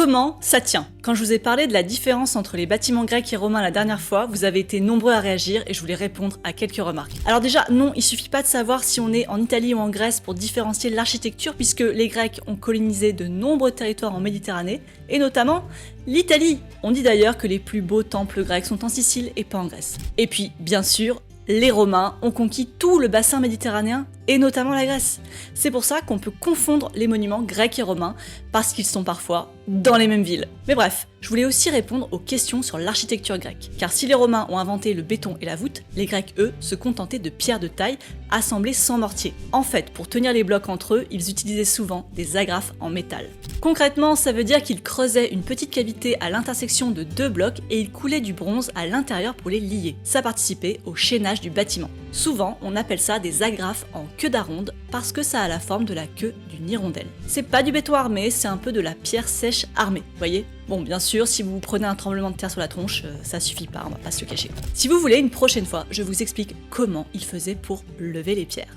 Comment ça tient? Quand je vous ai parlé de la différence entre les bâtiments grecs et romains la dernière fois, vous avez été nombreux à réagir et je voulais répondre à quelques remarques. Alors déjà, non, il suffit pas de savoir si on est en Italie ou en Grèce pour différencier l'architecture puisque les Grecs ont colonisé de nombreux territoires en Méditerranée et notamment l'Italie. On dit d'ailleurs que les plus beaux temples grecs sont en Sicile et pas en Grèce. Et puis, bien sûr, les Romains ont conquis tout le bassin méditerranéen et notamment la Grèce. C'est pour ça qu'on peut confondre les monuments grecs et romains parce qu'ils sont parfois dans les mêmes villes. Mais bref, je voulais aussi répondre aux questions sur l'architecture grecque. Car si les Romains ont inventé le béton et la voûte, les Grecs, eux, se contentaient de pierres de taille assemblées sans mortier. En fait, pour tenir les blocs entre eux, ils utilisaient souvent des agrafes en métal. Concrètement, ça veut dire qu'ils creusaient une petite cavité à l'intersection de deux blocs et ils coulaient du bronze à l'intérieur pour les lier. Ça participait au chaînage du bâtiment. Souvent, on appelle ça des agrafes en queue d'aronde parce que ça a la forme de la queue d'une hirondelle. C'est pas du béton armé, c'est un peu de la pierre sèche armée, voyez? Bon, bien sûr, si vous prenez un tremblement de terre sur la tronche, ça suffit pas, on va pas se le cacher. Si vous voulez, une prochaine fois, je vous explique comment ils faisaient pour lever les pierres.